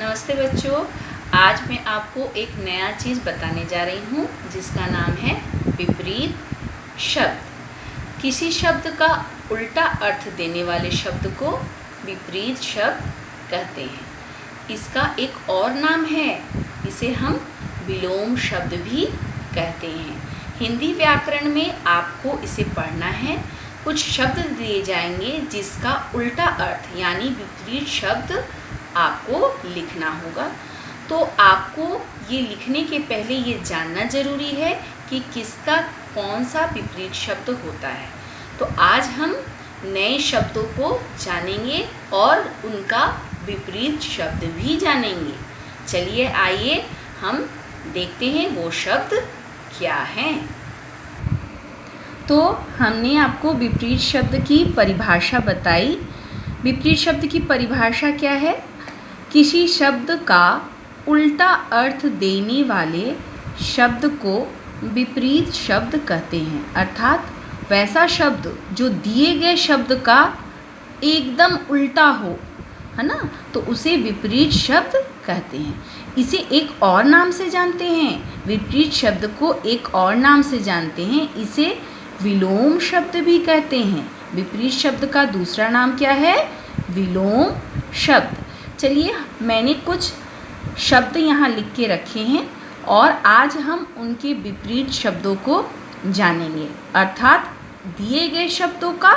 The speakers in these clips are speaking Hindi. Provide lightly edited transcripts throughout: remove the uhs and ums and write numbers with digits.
नमस्ते बच्चों। आज मैं आपको एक नया चीज़ बताने जा रही हूँ जिसका नाम है विपरीत शब्द। किसी शब्द का उल्टा अर्थ देने वाले शब्द को विपरीत शब्द कहते हैं। इसका एक और नाम है, इसे हम विलोम शब्द भी कहते हैं। हिंदी व्याकरण में आपको इसे पढ़ना है। कुछ शब्द दिए जाएंगे जिसका उल्टा अर्थ यानी विपरीत शब्द आपको लिखना होगा। तो आपको ये लिखने के पहले ये जानना ज़रूरी है कि किसका कौन सा विपरीत शब्द होता है। तो आज हम नए शब्दों को जानेंगे और उनका विपरीत शब्द भी जानेंगे। चलिए आइए हम देखते हैं वो शब्द क्या हैं। तो हमने आपको विपरीत शब्द की परिभाषा बताई। विपरीत शब्द की परिभाषा क्या है? किसी शब्द का उल्टा अर्थ देने वाले शब्द को विपरीत शब्द कहते हैं। अर्थात वैसा शब्द जो दिए गए शब्द का एकदम उल्टा हो, है ना, तो उसे विपरीत शब्द कहते हैं। इसे एक और नाम से जानते हैं, विपरीत शब्द को एक और नाम से जानते हैं, इसे विलोम शब्द भी कहते हैं। विपरीत शब्द का दूसरा नाम क्या है? विलोम शब्द। चलिए, मैंने कुछ शब्द यहाँ लिख के रखे हैं और आज हम उनके विपरीत शब्दों को जानेंगे। अर्थात दिए गए शब्दों का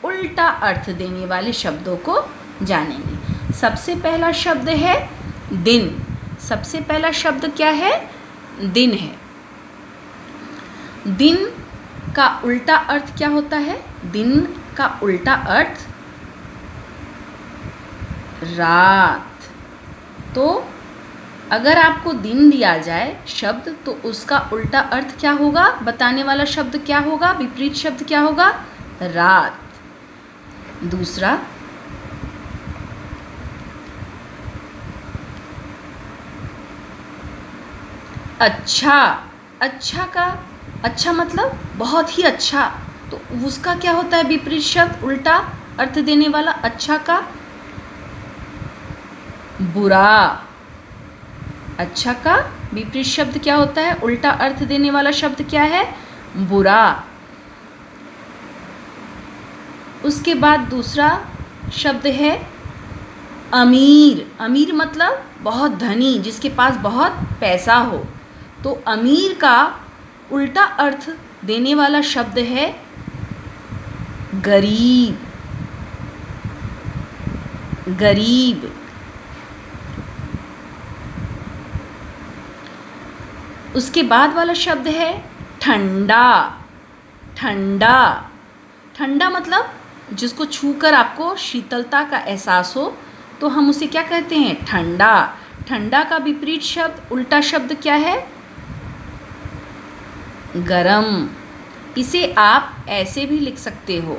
उल्टा अर्थ देने वाले शब्दों को जानेंगे। सबसे पहला शब्द है दिन। सबसे पहला शब्द क्या है? दिन है। दिन का उल्टा अर्थ क्या होता है? दिन का उल्टा अर्थ रात। तो अगर आपको दिन दिया जाए शब्द तो उसका उल्टा अर्थ क्या होगा? बताने वाला शब्द क्या होगा? विपरीत शब्द क्या होगा? रात। दूसरा अच्छा। अच्छा का अच्छा मतलब बहुत ही अच्छा, तो उसका क्या होता है विपरीत शब्द उल्टा अर्थ देने वाला? अच्छा का बुरा। अच्छा का विपरीत शब्द क्या होता है? उल्टा अर्थ देने वाला शब्द क्या है? बुरा। उसके बाद दूसरा शब्द है अमीर। अमीर मतलब बहुत धनी, जिसके पास बहुत पैसा हो। तो अमीर का उल्टा अर्थ देने वाला शब्द है गरीब। गरीब। उसके बाद वाला शब्द है ठंडा। ठंडा। ठंडा मतलब जिसको छूकर आपको शीतलता का एहसास हो, तो हम उसे क्या कहते हैं? ठंडा। ठंडा का विपरीत शब्द उल्टा शब्द क्या है? गरम। इसे आप ऐसे भी लिख सकते हो,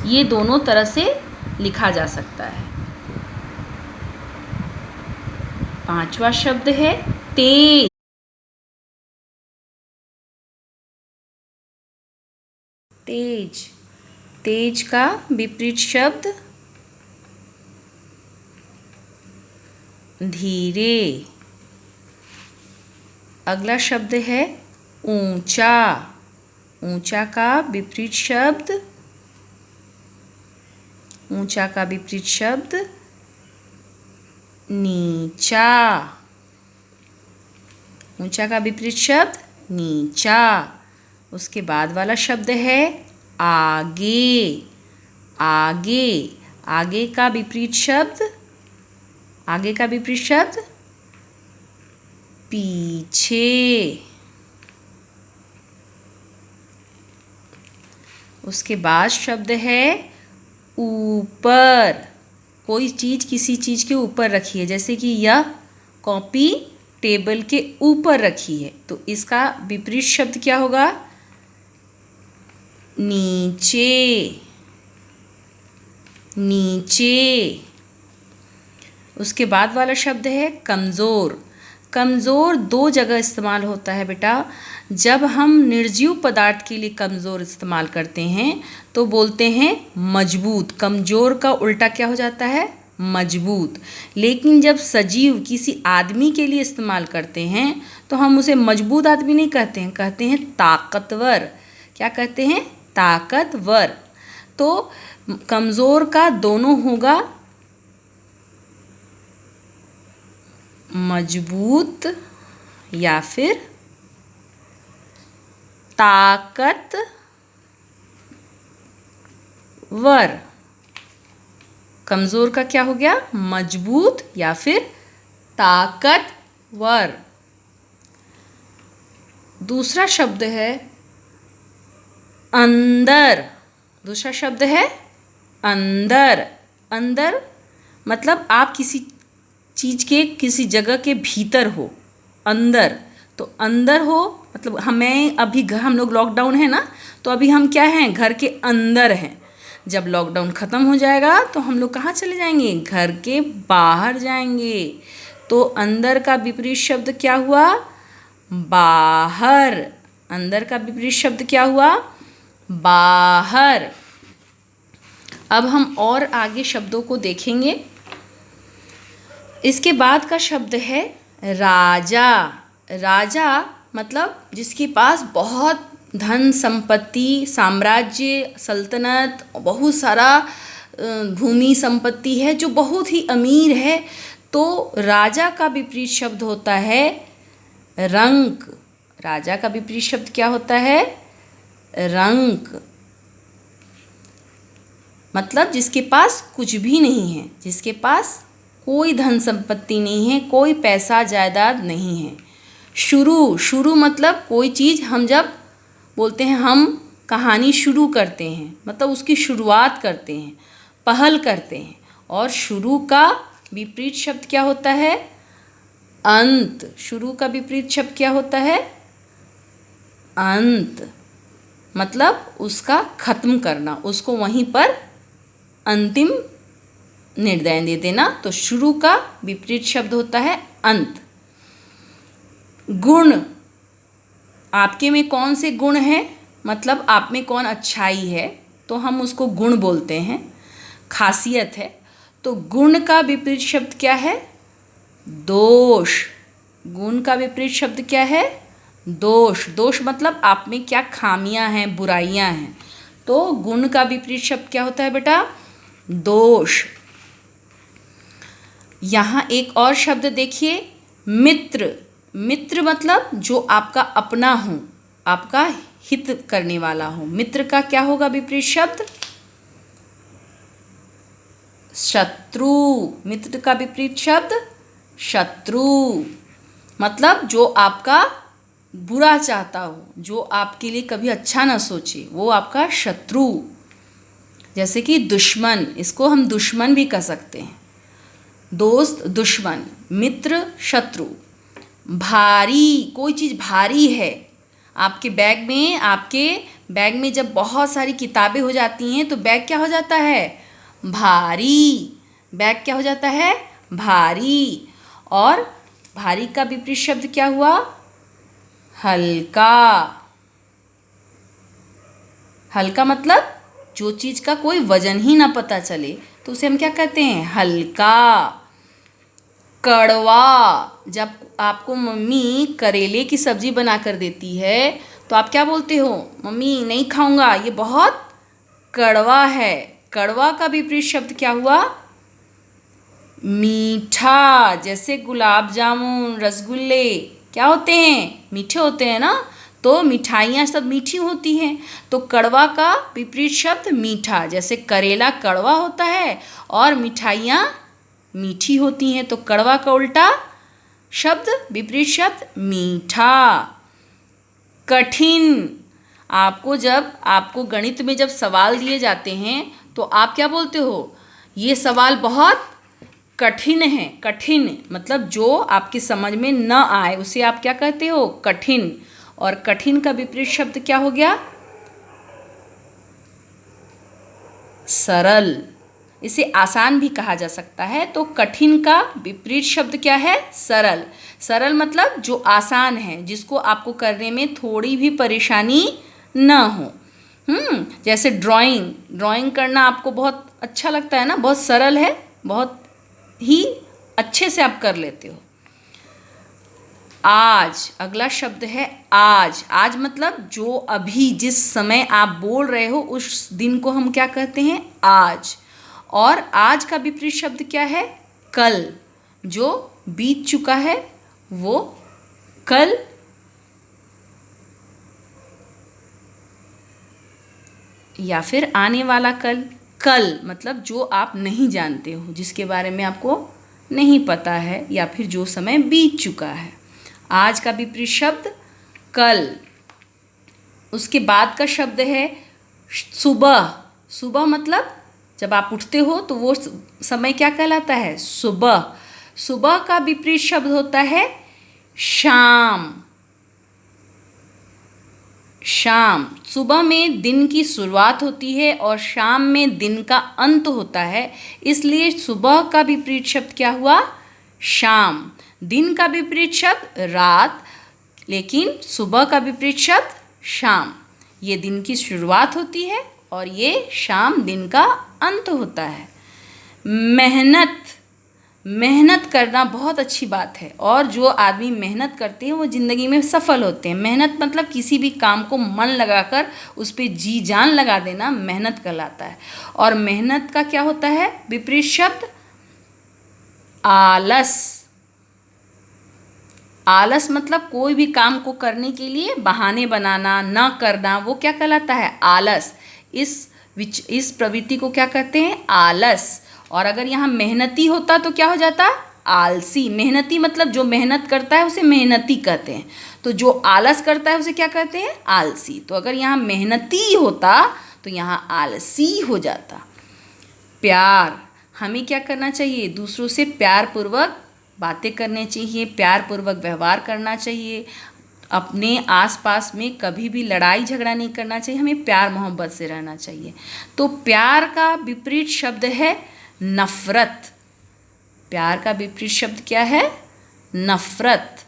ये दोनों तरह से लिखा जा सकता है। पांचवा शब्द है तेज। तेज। तेज का विपरीत शब्द धीरे। अगला शब्द है ऊंचा। ऊंचा का विपरीत शब्द ऊंचा का विपरीत शब्द नीचा। ऊंचा का विपरीत शब्द नीचा। उसके बाद वाला शब्द है आगे। आगे। आगे का विपरीत शब्द आगे का विपरीत शब्द पीछे। उसके बाद शब्द है ऊपर। कोई चीज़ किसी चीज़ के ऊपर रखी है, जैसे कि यह कॉपी टेबल के ऊपर रखी है, तो इसका विपरीत शब्द क्या होगा? नीचे। नीचे। उसके बाद वाला शब्द है कमज़ोर। कमज़ोर दो जगह इस्तेमाल होता है बेटा। जब हम निर्जीव पदार्थ के लिए कमज़ोर इस्तेमाल करते हैं तो बोलते हैं मजबूत। कमज़ोर का उल्टा क्या हो जाता है? मजबूत। लेकिन जब सजीव किसी आदमी के लिए इस्तेमाल करते हैं तो हम उसे मजबूत आदमी नहीं कहते हैं, कहते हैं ताकतवर। क्या कहते हैं? ताकतवर। तो कमज़ोर का दोनों होगा, मजबूत या फिर ताकतवर। कमज़ोर का क्या हो गया? मजबूत या फिर ताकतवर। दूसरा शब्द है अंदर। दूसरा शब्द है अंदर। अंदर मतलब आप किसी चीज़ के किसी जगह के भीतर हो, अंदर। तो अंदर हो मतलब हम लोग लॉकडाउन है ना, तो अभी हम क्या हैं? घर के अंदर हैं। जब लॉकडाउन ख़त्म हो जाएगा तो हम लोग कहाँ चले जाएंगे? घर के बाहर जाएंगे। तो अंदर का विपरीत शब्द क्या हुआ? बाहर। अंदर का विपरीत शब्द क्या हुआ? बाहर। अब हम और आगे शब्दों को देखेंगे। इसके बाद का शब्द है राजा। राजा मतलब जिसके पास बहुत धन संपत्ति, साम्राज्य, सल्तनत, बहुत सारा भूमि संपत्ति है, जो बहुत ही अमीर है। तो राजा का विपरीत शब्द होता है रंक। राजा का विपरीत शब्द क्या होता है? रंक। मतलब जिसके पास कुछ भी नहीं है, जिसके पास कोई धन संपत्ति नहीं है, कोई पैसा जायदाद नहीं है। शुरू मतलब कोई चीज़ हम जब बोलते हैं हम कहानी शुरू करते हैं, मतलब उसकी शुरुआत करते हैं, पहल करते हैं। और शुरू का विपरीत शब्द क्या होता है? अंत। शुरू का विपरीत शब्द क्या होता है? अंत। मतलब उसका ख़त्म करना, उसको वहीं पर अंतिम निर्णय दे देना। तो शुरू का विपरीत शब्द होता है अंत। गुण। आपके में कौन से गुण हैं? मतलब आप में कौन अच्छाई है तो हम उसको गुण बोलते हैं, खासियत है। तो गुण का विपरीत शब्द क्या है? दोष। गुण का विपरीत शब्द क्या है? दोष। दोष मतलब आप में क्या खामियां हैं, बुराइयां हैं। तो गुण का विपरीत शब्द क्या होता है बेटा? दोष। यहाँ एक और शब्द देखिए, मित्र। मित्र मतलब जो आपका अपना हो, आपका हित करने वाला हो। मित्र का क्या होगा विपरीत शब्द? शत्रु। मित्र का विपरीत शब्द शत्रु। मतलब जो आपका बुरा चाहता हो, जो आपके लिए कभी अच्छा ना सोचे, वो आपका शत्रु। जैसे कि दुश्मन, इसको हम दुश्मन भी कह सकते हैं। दोस्त दुश्मन, मित्र शत्रु। भारी, कोई चीज़ भारी है। आपके बैग में जब बहुत सारी किताबें हो जाती हैं तो बैग क्या हो जाता है? भारी। बैग क्या हो जाता है? भारी। और भारी का विपरीत शब्द क्या हुआ? हल्का। हल्का मतलब जो चीज़ का कोई वजन ही ना पता चले तो उसे हम क्या कहते हैं? हल्का। कड़वा। जब आपको मम्मी करेले की सब्ज़ी बना कर देती है तो आप क्या बोलते हो? मम्मी नहीं खाऊंगा, ये बहुत कड़वा है। कड़वा का विपरीत शब्द क्या हुआ? मीठा। जैसे गुलाब जामुन, रसगुल्ले क्या होते हैं? मीठे होते हैं ना। तो मिठाइयाँ सब मीठी होती हैं। तो कड़वा का विपरीत शब्द मीठा। जैसे करेला कड़वा होता है और मिठाइयाँ मीठी होती हैं। तो कड़वा का उल्टा शब्द, विपरीत शब्द मीठा। कठिन। आपको गणित में जब सवाल दिए जाते हैं तो आप क्या बोलते हो? ये सवाल बहुत कठिन है। कठिन मतलब जो आपकी समझ में न आए उसे आप क्या कहते हो? कठिन। और कठिन का विपरीत शब्द क्या हो गया? सरल। इसे आसान भी कहा जा सकता है। तो कठिन का विपरीत शब्द क्या है? सरल। सरल मतलब जो आसान है, जिसको आपको करने में थोड़ी भी परेशानी न हो। जैसे ड्राइंग करना आपको बहुत अच्छा लगता है ना, बहुत सरल है, बहुत ही अच्छे से आप कर लेते हो। आज, अगला शब्द है आज। आज मतलब जो अभी जिस समय आप बोल रहे हो उस दिन को हम क्या कहते हैं? आज। और आज का विपरीत शब्द क्या है? कल। जो बीत चुका है वो कल। या फिर आने वाला कल। कल मतलब जो आप नहीं जानते हो, जिसके बारे में आपको नहीं पता है, या फिर जो समय बीत चुका है। आज का विपरीत शब्द कल। उसके बाद का शब्द है सुबह। सुबह मतलब जब आप उठते हो तो वो समय क्या कहलाता है? सुबह। सुबह का विपरीत शब्द होता है शाम। शाम। सुबह में दिन की शुरुआत होती है और शाम में दिन का अंत होता है, इसलिए सुबह का विपरीत शब्द क्या हुआ? शाम। दिन का विपरीत शब्द रात, लेकिन सुबह का विपरीत शब्द शाम। ये दिन की शुरुआत होती है और ये शाम दिन का अंत होता है। मेहनत। मेहनत करना बहुत अच्छी बात है, और जो आदमी मेहनत करते हैं वो ज़िंदगी में सफल होते हैं। मेहनत मतलब किसी भी काम को मन लगाकर उस पर जी जान लगा देना मेहनत कहलाता है। और मेहनत का क्या होता है विपरीत शब्द? आलस। आलस मतलब कोई भी काम को करने के लिए बहाने बनाना, ना करना, वो क्या कहलाता है? आलस। इस प्रवृत्ति को क्या कहते हैं? आलस। और अगर यहाँ मेहनती होता तो क्या हो जाता? आलसी। मेहनती मतलब जो मेहनत करता है उसे मेहनती कहते हैं, तो जो आलस करता है उसे क्या कहते हैं? आलसी। तो अगर यहाँ मेहनती होता तो यहाँ आलसी हो जाता। प्यार। हमें क्या करना चाहिए? दूसरों से प्यार पूर्वक बातें करनी चाहिए, प्यार पूर्वक व्यवहार करना चाहिए। अपने आसपास में कभी भी लड़ाई झगड़ा नहीं करना चाहिए, हमें प्यार मोहब्बत से रहना चाहिए। तो प्यार का विपरीत शब्द है नफ़रत। प्यार का विपरीत शब्द क्या है? नफ़रत।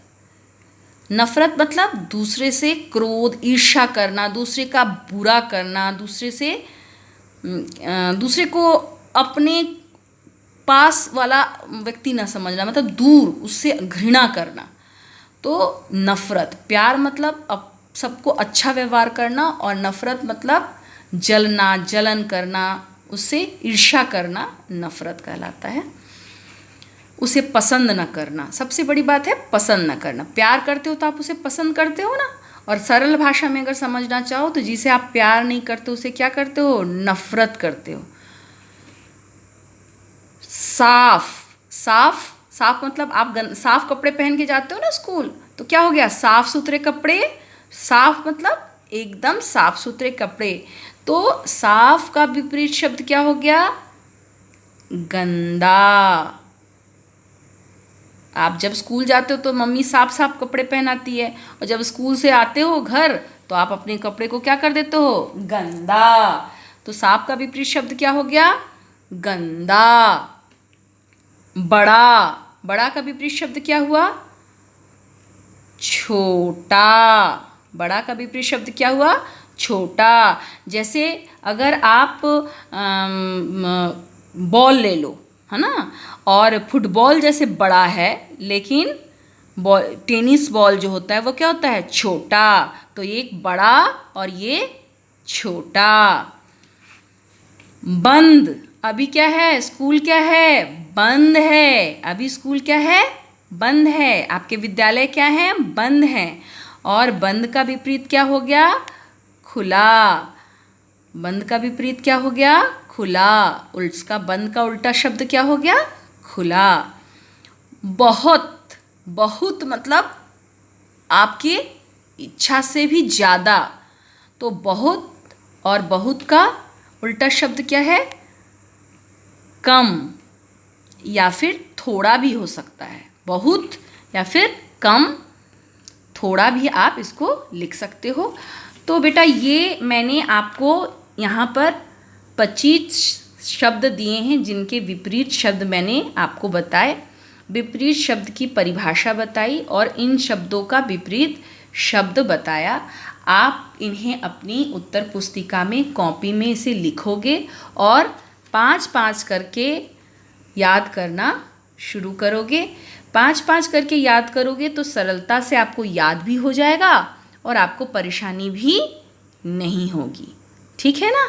नफ़रत मतलब दूसरे से क्रोध, ईर्ष्या करना, दूसरे का बुरा करना, दूसरे को अपने पास वाला व्यक्ति ना समझना, मतलब दूर, उससे घृणा करना। तो नफ़रत। प्यार मतलब अब सबको अच्छा व्यवहार करना, और नफ़रत मतलब जलना, जलन करना, उससे ईर्ष्या करना नफ़रत कहलाता है। उसे पसंद न करना, सबसे बड़ी बात है पसंद न करना। प्यार करते हो तो आप उसे पसंद करते हो ना। और सरल भाषा में अगर समझना चाहो तो जिसे आप प्यार नहीं करते उसे क्या करते हो? नफ़रत करते हो। साफ। साफ। साफ मतलब आप साफ कपड़े पहन के जाते हो ना स्कूल, तो क्या हो गया? साफ सुथरे कपड़े। साफ मतलब एकदम साफ सुथरे कपड़े। तो साफ का विपरीत शब्द क्या हो गया? गंदा। आप जब स्कूल जाते हो तो मम्मी साफ साफ कपड़े पहनाती है, और जब स्कूल से आते हो घर तो आप अपने कपड़े को क्या कर देते हो? गंदा। तो साफ का विपरीत शब्द क्या हो गया? गंदा। बड़ा। बड़ा का विपरीत शब्द क्या हुआ? छोटा। बड़ा का विपरीत शब्द क्या हुआ? छोटा। जैसे अगर आप बॉल ले लो, है ना, और फुटबॉल जैसे बड़ा है, लेकिन टेनिस बॉल जो होता है वो क्या होता है? छोटा। तो एक बड़ा और ये छोटा। बंद। अभी क्या है? स्कूल क्या है? बंद है। अभी स्कूल क्या है? बंद है। आपके विद्यालय क्या है? बंद है। और बंद का विपरीत क्या हो गया? खुला। बंद का विपरीत क्या हो गया? खुला। उसका बंद का उल्टा शब्द क्या हो गया? खुला। बहुत। बहुत मतलब आपकी इच्छा से भी ज़्यादा। तो बहुत और बहुत का उल्टा शब्द क्या है? कम, या फिर थोड़ा भी हो सकता है। बहुत या फिर कम, थोड़ा भी आप इसको लिख सकते हो। तो बेटा ये मैंने आपको यहाँ पर 25 शब्द दिए हैं जिनके विपरीत शब्द मैंने आपको बताए, विपरीत शब्द की परिभाषा बताई और इन शब्दों का विपरीत शब्द बताया। आप इन्हें अपनी उत्तर पुस्तिका में कॉपी में इसे लिखोगे और 5-5 करके याद करना शुरू करोगे। 5-5 करके याद करोगे तो सरलता से आपको याद भी हो जाएगा और आपको परेशानी भी नहीं होगी। ठीक है ना।